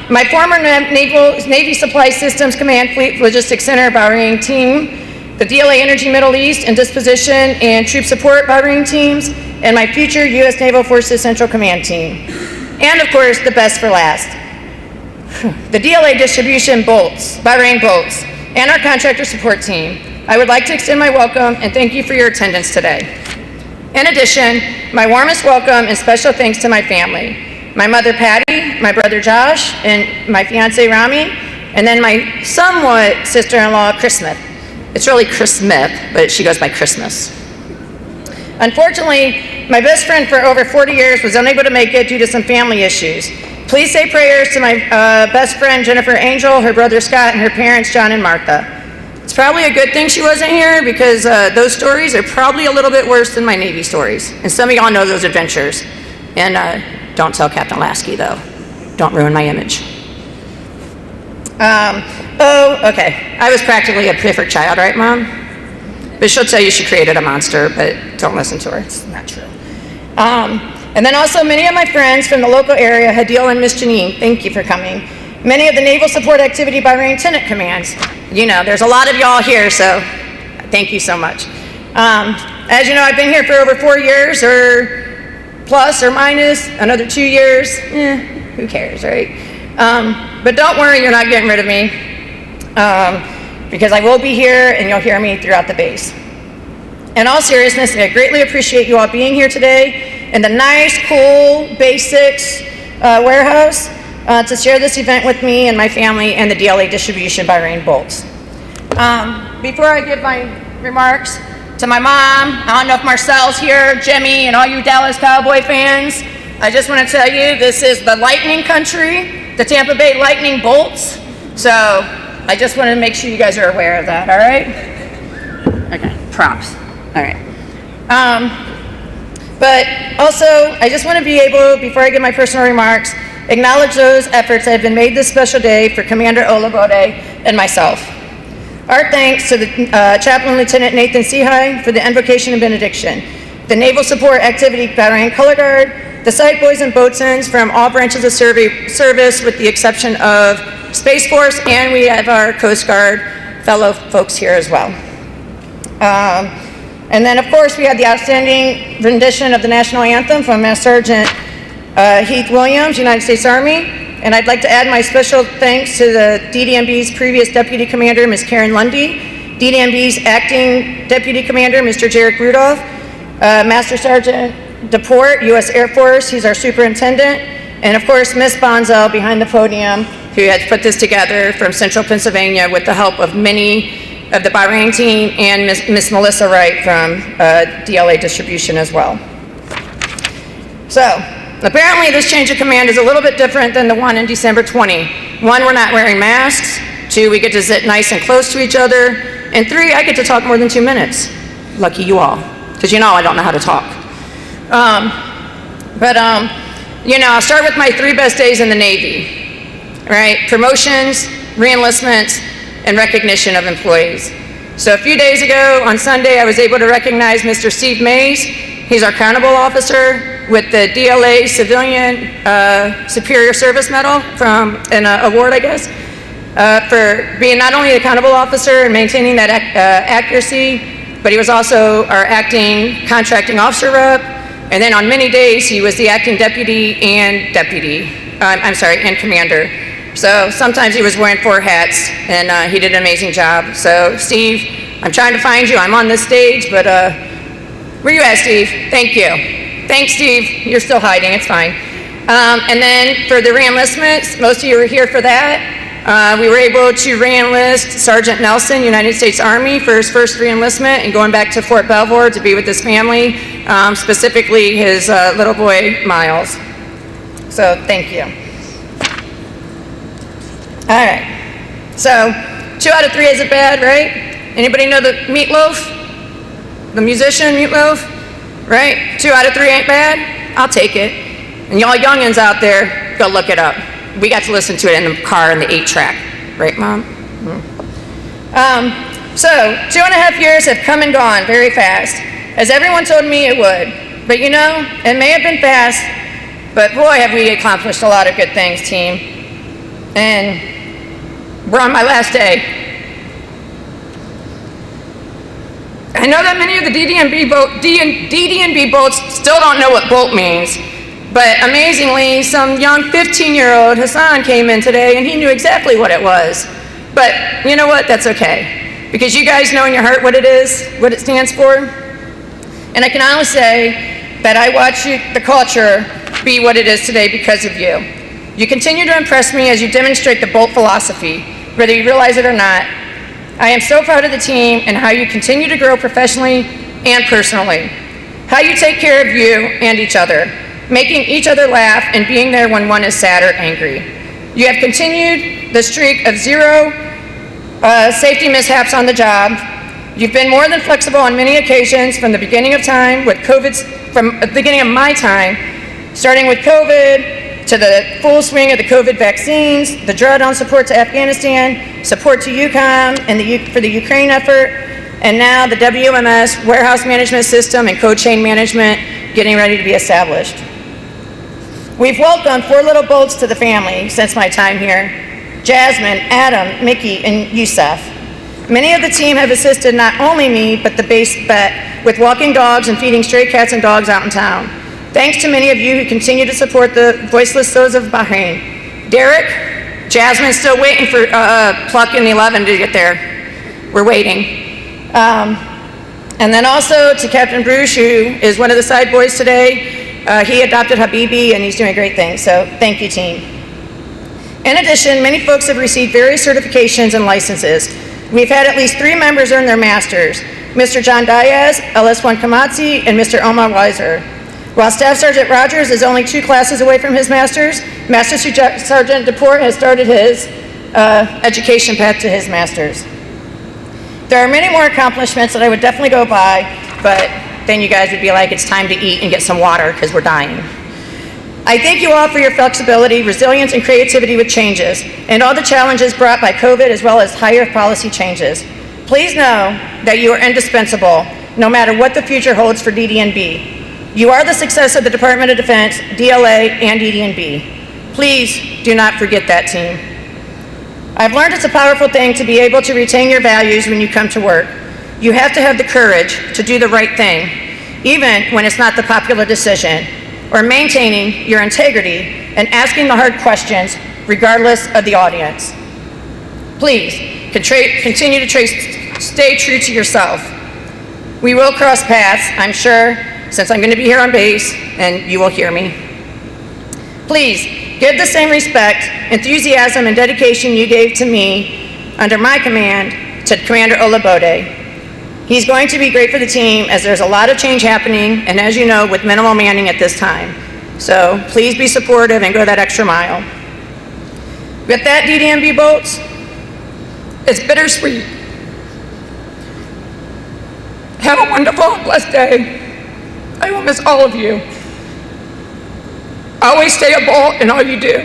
My former Navy Supply Systems Command Fleet Logistics Center Bahrain team, the DLA Energy Middle East and Disposition and Troop Support Bahrain teams, and my future U.S. Naval Forces Central Command team. And of course, the best for last, the DLA Distribution Bolts, Bahrain Bolts, and our contractor support team. I would like to extend my welcome and thank you for your attendance today. In addition, my warmest welcome and special thanks to my family. My mother, Patty, my brother, Josh, and my fiance, Rami, and then my somewhat sister-in-law, Chris Smith. It's really Chris Smith, but she goes by Christmas. Unfortunately, my best friend for over 40 years was unable to make it due to some family issues. Please say prayers to my best friend, Jennifer Angel, her brother, Scott, and her parents, John and Martha. It's probably a good thing she wasn't here because those stories are probably a little bit worse than my Navy stories. And some of y'all know those adventures. And don't tell Captain Lasky, though. Don't ruin my image. Okay. I was practically a perfect child, right, Mom? But she'll tell you she created a monster, but don't listen to her. It's not true. And then also many of my friends from the local area, Hadil and Miss Janine, thank you for coming. Many of the Naval Support Activity Bahrain Tenant Commands. There's a lot of y'all here, so thank you so much. As you know, I've been here for over 4 years, or plus or minus another 2 years. Who cares, right? But don't worry, you're not getting rid of me, because I will be here and you'll hear me throughout the base. In all seriousness, I greatly appreciate you all being here today in the nice, cool Base 6 warehouse to share this event with me and my family and the DLA Distribution Bahrain Bolts. Before I give my remarks to my mom, I don't know if Marcel's here, Jimmy, and all you Dallas Cowboy fans, I just want to tell you this is the Lightning Country, the Tampa Bay Lightning Bolts. So I just want to make sure you guys are aware of that, all right? Okay, props. All right. But also, I just want to be able, before I give my personal remarks, acknowledge those efforts that have been made this special day for Commander Olivode and myself. Our thanks to the Chaplain Lieutenant Nathan Seahigh for the invocation and benediction, the Naval Support Activity Bahrain Color Guard, the site boys and boatswains from all branches of service with the exception of Space Force, and we have our Coast Guard fellow folks here as well. And then, of course, we had the outstanding rendition of the national anthem from Master Sergeant Heath Williams, United States Army. And I'd like to add my special thanks to the DDNB's previous Deputy Commander, Ms. Karen Lundy, DDNB's Acting Deputy Commander, Mr. Jarek Rudolph, Master Sergeant DePort, U.S. Air Force, he's our superintendent, and of course, Miss Bonzo behind the podium, who had put this together from Central Pennsylvania with the help of many of the Bahrain team and Miss Melissa Wright from DLA Distribution as well. So, apparently this change of command is a little bit different than the one in December 20. One, we're not wearing masks. Two, we get to sit nice and close to each other. And three, I get to talk more than 2 minutes. Lucky you all, because you know I don't know how to talk. You know, I'll start with my 3 best days in the Navy, right? Promotions, re-enlistments, and recognition of employees. So a few days ago on Sunday, I was able to recognize Mr. Steve Mays. He's our accountable officer with the DLA Civilian Superior Service Medal from an award, I guess, for being not only the accountable officer and maintaining that accuracy, but he was also our acting contracting officer rep. And then on many days, he was the acting deputy and commander. So sometimes he was wearing 4 hats, and he did an amazing job. So Steve, I'm trying to find you. I'm on this stage, but where you at, Steve? Thank you. Thanks, Steve. You're still hiding. It's fine. And then for the re-enlistments, most of you were here for that. We were able to re-enlist Sergeant Nelson, United States Army, for his first re-enlistment and going back to Fort Belvoir to be with his family, specifically his little boy, Miles. So thank you. All right. So 2 out of 3 isn't bad, right? Anybody know the Meatloaf? The musician Meatloaf? Right? 2 out of 3 ain't bad? I'll take it. And y'all youngins out there, go look it up. We got to listen to it in the car in the 8-track. Right, Mom? So 2.5 years have come and gone very fast, as everyone told me it would. But you know, it may have been fast, but boy, have we accomplished a lot of good things, team. And we're on my last day. I know that many of the DD&B bolts still don't know what bolt means, but amazingly, some young 15-year-old Hassan came in today and he knew exactly what it was. But you know what? That's okay, because you guys know in your heart what it is, what it stands for. And I can honestly say that I watch the culture be what it is today because of you. You continue to impress me as you demonstrate the Bolt philosophy, whether you realize it or not. I am so proud of the team and how you continue to grow professionally and personally. How you take care of you and each other, making each other laugh and being there when one is sad or angry. You have continued the streak of 0 safety mishaps on the job. You've been more than flexible on many occasions from the beginning of time with from the beginning of my time, starting with COVID, to the full swing of the COVID vaccines, the drawdown support to Afghanistan, support to UCOM and for the Ukraine effort, and now the WMS warehouse management system and cold chain management getting ready to be established. We've welcomed 4 little bolts to the family since my time here: Jasmine, Adam, Mickey, and Yusuf. Many of the team have assisted not only me, but the base bet with walking dogs and feeding stray cats and dogs out in town. Thanks to many of you who continue to support the voiceless souls of Bahrain. Derek, Jasmine's still waiting for Pluck and 11 to get there. We're waiting. And then also to Captain Bruce, who is one of the side boys today. He adopted Habibi and he's doing great things, so thank you, team. In addition, many folks have received various certifications and licenses. We've had at least 3 members earn their masters: Mr. John Diaz, LS1 Kamatsi, and Mr. Omar Weiser. While Staff Sergeant Rogers is only 2 classes away from his master's, Master Sergeant DePort has started his education path to his master's. There are many more accomplishments that I would definitely go by, but then you guys would be like, it's time to eat and get some water because we're dying. I thank you all for your flexibility, resilience, and creativity with changes, and all the challenges brought by COVID as well as higher policy changes. Please know that you are indispensable, no matter what the future holds for DD&B. You are the success of the Department of Defense, DLA, and DD&B. Please do not forget that, team. I've learned it's a powerful thing to be able to retain your values when you come to work. You have to have the courage to do the right thing, even when it's not the popular decision, or maintaining your integrity and asking the hard questions regardless of the audience. Please, continue to stay true to yourself. We will cross paths, I'm sure, since I'm going to be here on base and you will hear me. Please give the same respect, enthusiasm, and dedication you gave to me under my command to Commander Olabode. He's going to be great for the team as there's a lot of change happening, and as you know, with minimal manning at this time. So please be supportive and go that extra mile. With that, DDMB bolts, it's bittersweet. Have a wonderful and blessed day. I will miss all of you. Always stay a bolt in all you do.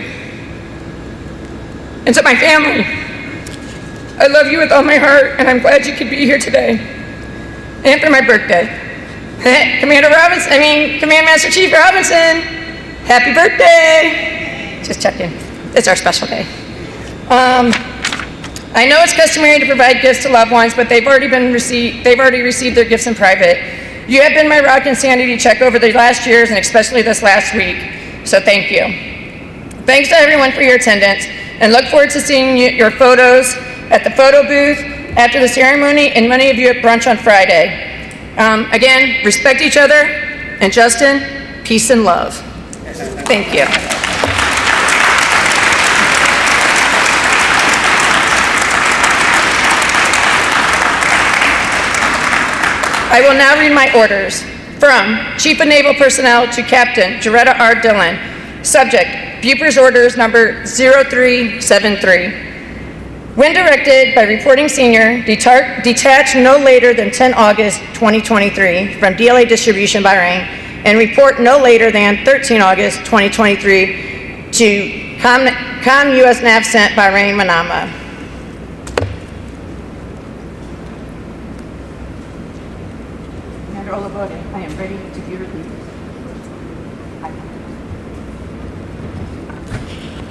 And to my family, I love you with all my heart, and I'm glad you could be here today. And for my birthday. Command Master Chief Robinson, happy birthday. Just checking. It's our special day. I know it's customary to provide gifts to loved ones, but they've already received their gifts in private. You have been my rock and sanity check over the last years, and especially this last week. So thank you. Thanks to everyone for your attendance, and look forward to seeing your photos at the photo booth after the ceremony, and many of you at brunch on Friday. Again, respect each other, and Justin, peace and love. Thank you. I will now read my orders. From Chief of Naval Personnel to Captain Jaretta R. Dillon. Subject, Buper's Orders number 0373. When directed by Reporting Senior, detach no later than 10 August 2023 from DLA Distribution Bahrain, and report no later than 13 August 2023 to Com US Nav Cent Bahrain, Manama. Commander Olabode, I am ready to be released.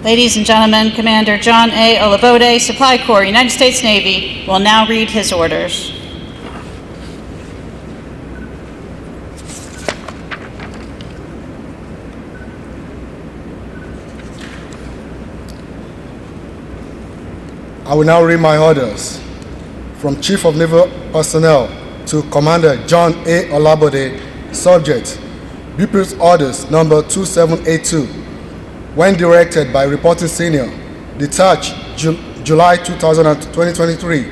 Ladies and gentlemen, Commander John A. Olabode, Supply Corps, United States Navy, will now read his orders. I will now read my orders. From Chief of Naval Personnel to Commander John A. Olabode, subject, Buper's Orders number 2782. When directed by Reporting Senior, detach July 2023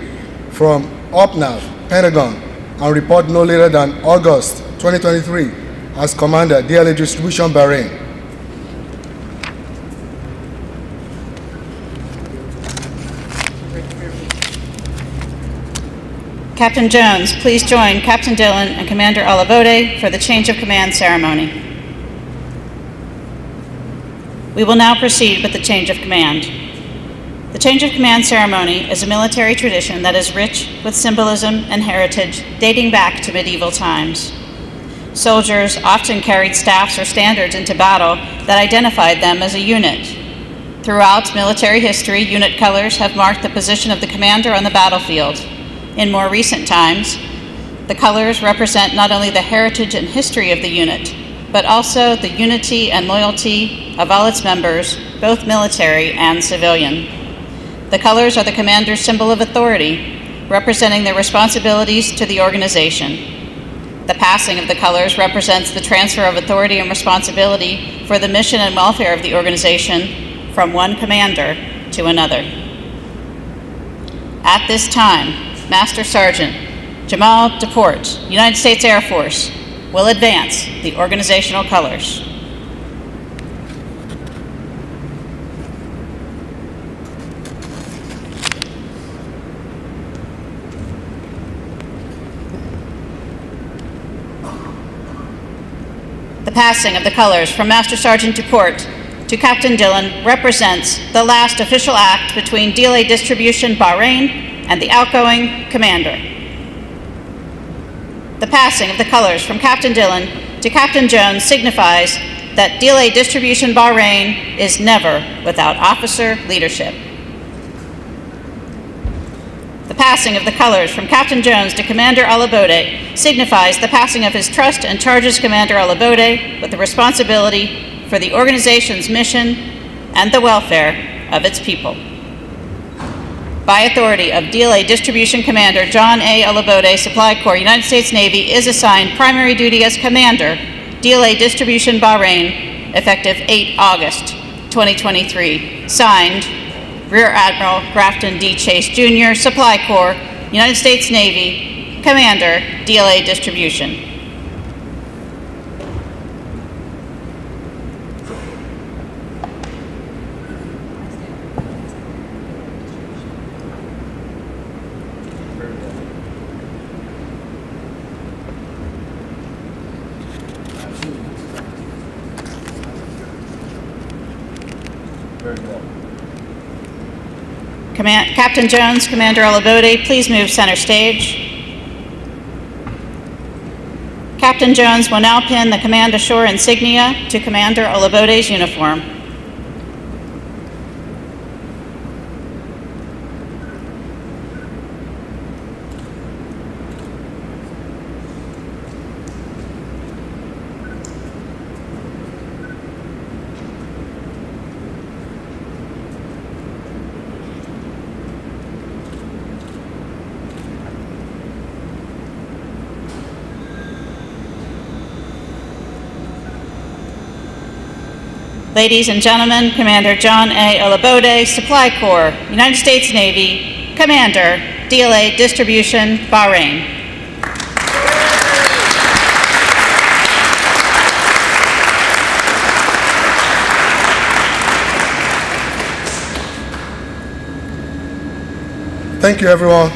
from OPNAV, Pentagon, and report no later than August 2023 as Commander, DLA Distribution, Bahrain. Captain Jones, please join Captain Dillon and Commander Olabode for the change of command ceremony. We will now proceed with the change of command. The change of command ceremony is a military tradition that is rich with symbolism and heritage dating back to medieval times. Soldiers often carried staffs or standards into battle that identified them as a unit. Throughout military history, unit colors have marked the position of the commander on the battlefield. In more recent times, the colors represent not only the heritage and history of the unit, but also the unity and loyalty of all its members, both military and civilian. The colors are the commander's symbol of authority, representing their responsibilities to the organization. The passing of the colors represents the transfer of authority and responsibility for the mission and welfare of the organization from one commander to another. At this time, Master Sergeant Jamal DePort, United States Air Force, will advance the organizational colors. The passing of the colors from Master Sergeant DePort to Captain Dillon represents the last official act between DLA Distribution Bahrain and the outgoing commander. The passing of the colors from Captain Dillon to Captain Jones signifies that DLA Distribution Bahrain is never without officer leadership. The passing of the colors from Captain Jones to Commander Olabode signifies the passing of his trust and charges Commander Olabode with the responsibility for the organization's mission and the welfare of its people. by authority of DLA Distribution Commander John A. Olabode, Supply Corps, United States Navy, is assigned primary duty as Commander, DLA Distribution Bahrain, effective 8 August 2023. Signed, Rear Admiral Grafton D. Chase Jr., Supply Corps, United States Navy, Commander, DLA Distribution. Captain Jones, Commander Olabode, please move center stage. Captain Jones will now pin the Command Ashore insignia to Commander Olabode's uniform. Ladies and gentlemen, Commander John A. Olabode, Supply Corps, United States Navy, Commander, DLA Distribution, Bahrain. Thank you, everyone.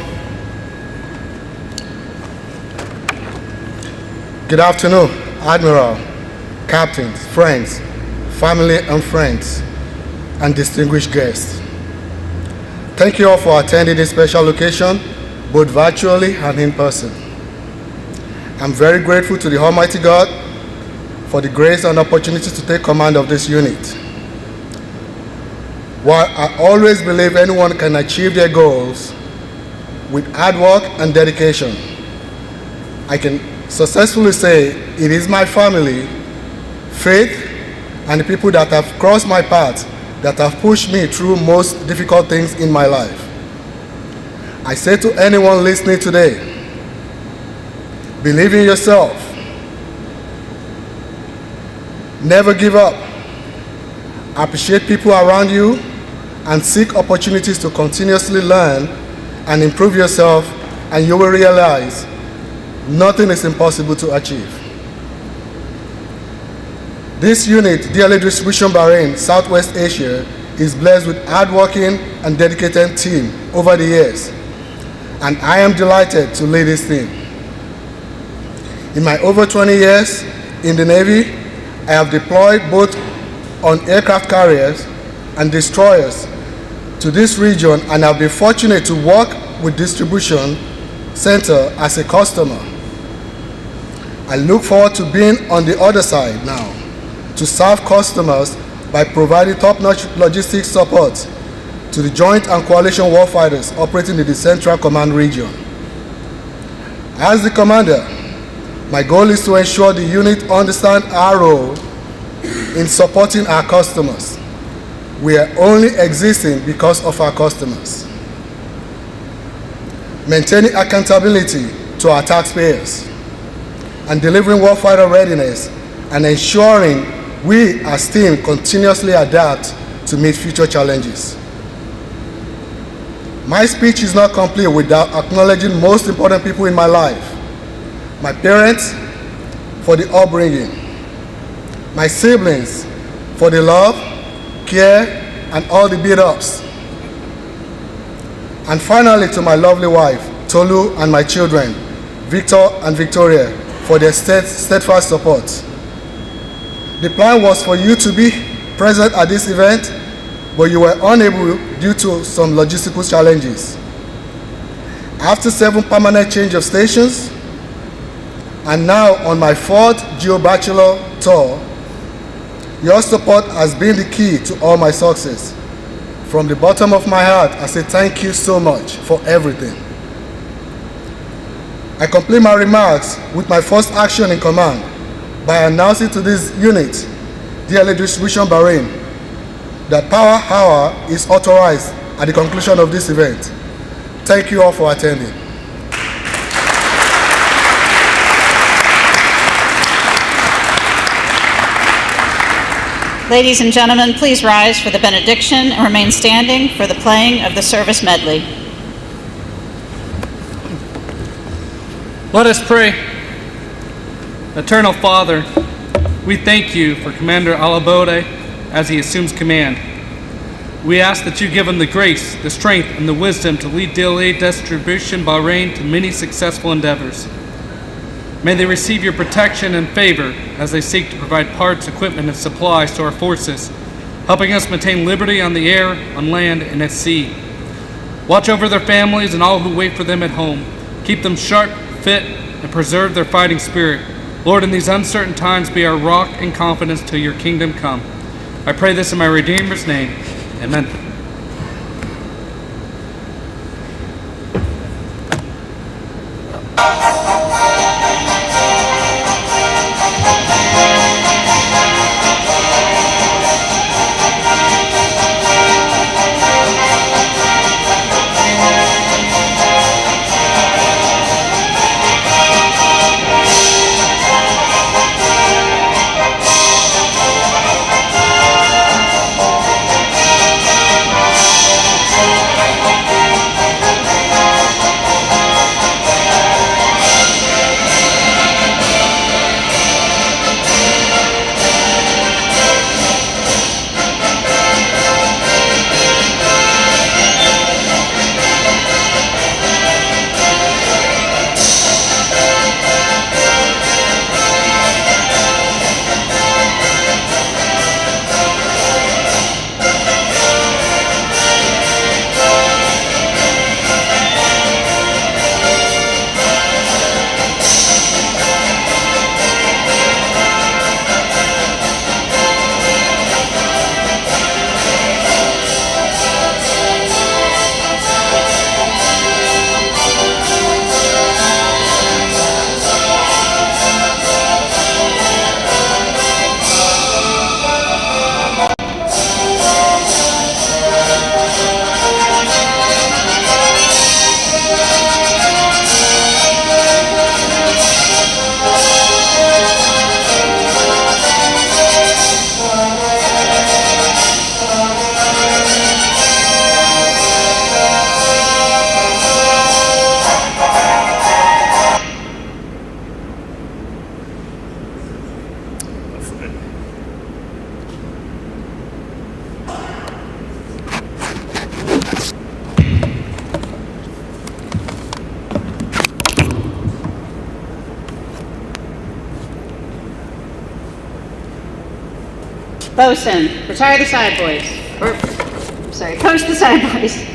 Good afternoon, Admiral, captains, friends, family and friends, and distinguished guests. Thank you all for attending this special occasion, both virtually and in person. I'm very grateful to the Almighty God for the grace and opportunity to take command of this unit. While I always believe anyone can achieve their goals with hard work and dedication, I can successfully say it is my family, faith, and the people that have crossed my path that have pushed me through most difficult things in my life. I say to anyone listening today, believe in yourself. Never give up. Appreciate people around you and seek opportunities to continuously learn and improve yourself, and you will realize nothing is impossible to achieve. This unit, DLA Distribution Bahrain, Southwest Asia, is blessed with hardworking and dedicated team over the years, and I am delighted to lead this team. In my over 20 years in the Navy, I have deployed both on aircraft carriers and destroyers to this region, and I've been fortunate to work with Distribution Center as a customer. I look forward to being on the other side now, to serve customers by providing top-notch logistics support to the joint and coalition warfighters operating in the Central Command region. As the commander, my goal is to ensure the unit understands our role in supporting our customers. We are only existing because of our customers. Maintaining accountability to our taxpayers and delivering warfighter readiness and ensuring we as team continuously adapt to meet future challenges. My speech is not complete without acknowledging most important people in my life. My parents for the upbringing, my siblings for the love, care, and all the build-ups. And finally to my lovely wife, Tolu, and my children, Victor and Victoria, for their steadfast support. The plan was for you to be present at this event, but you were unable due to some logistical challenges. After 7 permanent change of stations, and now on my 4th Geo-Bachelor tour, your support has been the key to all my success. From the bottom of my heart, I say thank you so much for everything. I complete my remarks with my first action in command by announcing to this unit, DLA Distribution Bahrain, that power hour is authorized at the conclusion of this event. thank you all for attending. Ladies and gentlemen, please rise for the benediction and remain standing for the playing of the service medley. Let us pray. Eternal Father, we thank you for Commander Alabode as he assumes command. We ask that you give him the grace, the strength, and the wisdom to lead DLA Distribution Bahrain to many successful endeavors. May they receive your protection and favor as they seek to provide parts, equipment, and supplies to our forces, helping us maintain liberty on the air, on land, and at sea. Watch over their families and all who wait for them at home. Keep them sharp, fit, and preserve their fighting spirit. Lord, in these uncertain times, be our rock and confidence till your kingdom come. I pray this in my Redeemer's name. Amen. Bosun, retire the side boys. Or, sorry, post the side boys.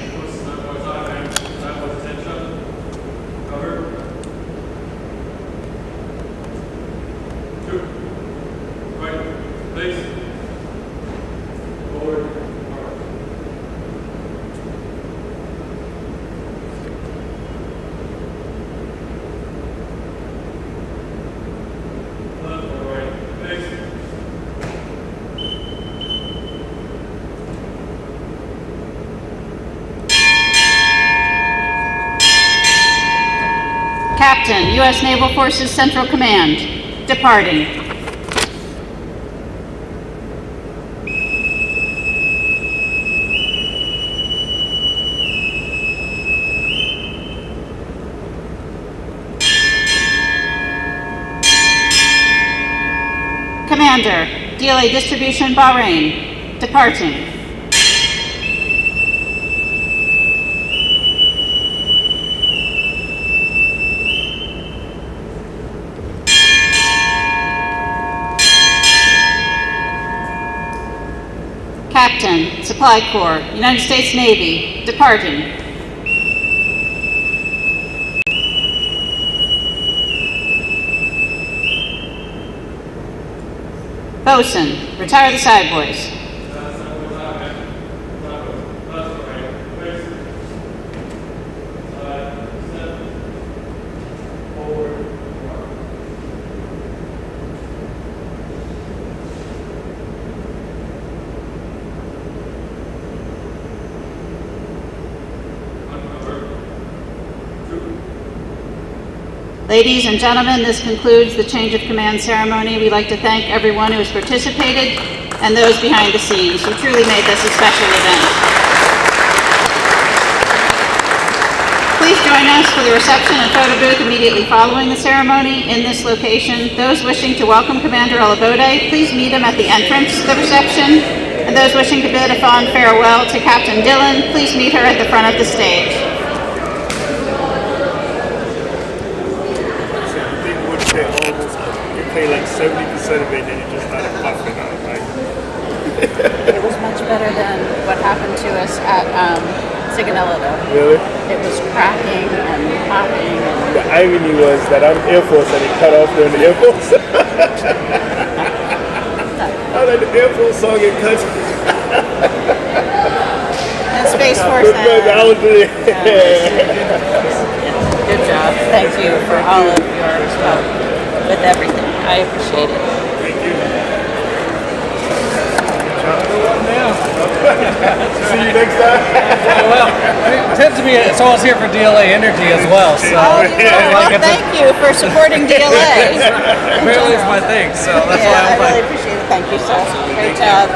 Captain, U.S. Naval Forces Central Command, departing. Commander, DLA Distribution Bahrain, departing. Captain, Supply Corps, United States Navy, departing. Bosun, retire the side boys. Ladies and gentlemen, this concludes the change of command ceremony. We'd like to thank everyone who has participated and those behind the scenes who truly made this a special event. Please join us for the reception and photo booth immediately following the ceremony in this location. Those wishing to welcome Commander Olabode, please meet him at the entrance to the reception. And those wishing to bid a fond farewell to Captain Dillon, please meet her at the front of the stage. You pay like 70% of it, and you just started puffing on it, right? It was much better than what happened to us at Sigonella, though. Really? It was cracking and popping. And The irony was that I'm Air Force and it cut off during the Air Force. I like the Air Force song it cuts. and Space Force. Good job. Thank you for all of your help with everything. I appreciate it. Thank you. See you next time. Well, it tends to be, it's always here for DLA Energy as well, so. Thank you for supporting DLA. Apparently it's my thing, so that's why I I'm like. really appreciate it. Thank you, sir. Great job.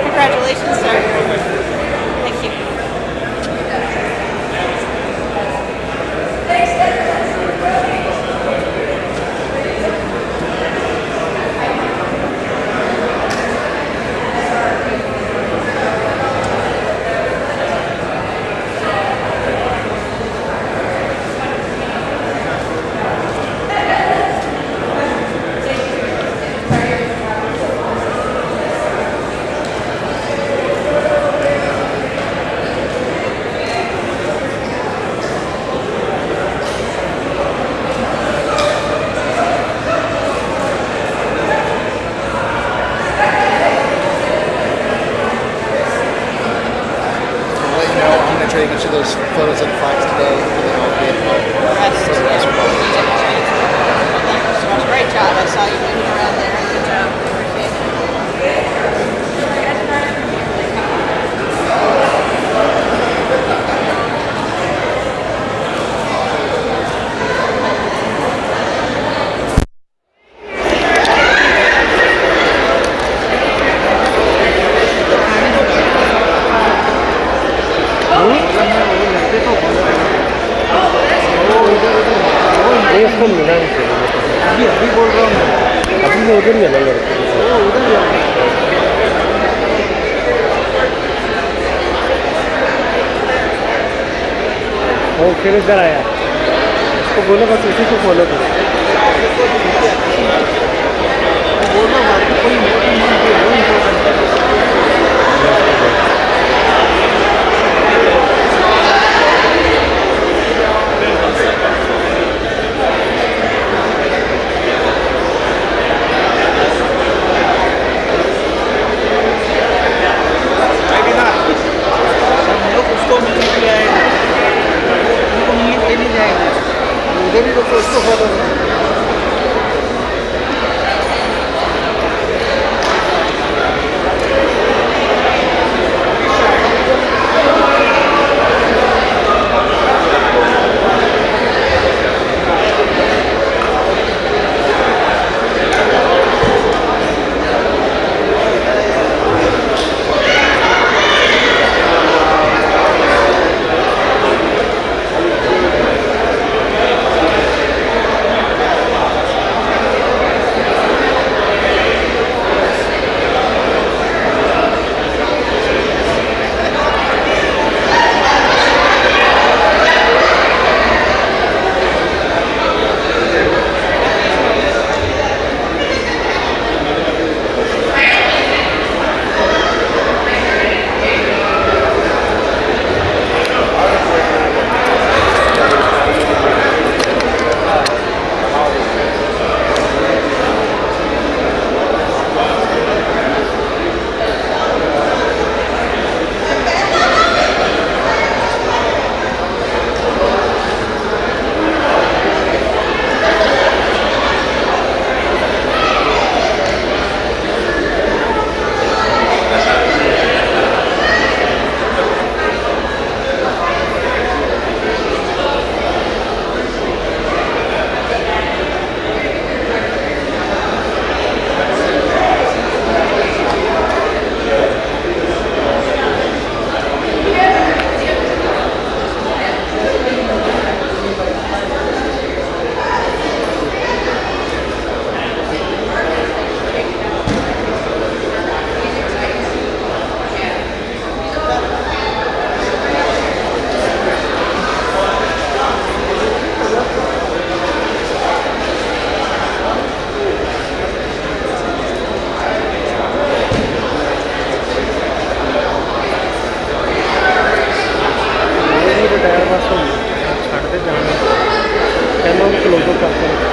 Congratulations, sir. Thank you. Try to get you those photos of the flags today. Great job. I saw you moving around there. Good job. अभी बोल रहा हूँ अभी मैं उधर ही है लग वो फिर इधर आया उसको बोलो बस उसी को फॉलो करो बोलो que los dos captaron.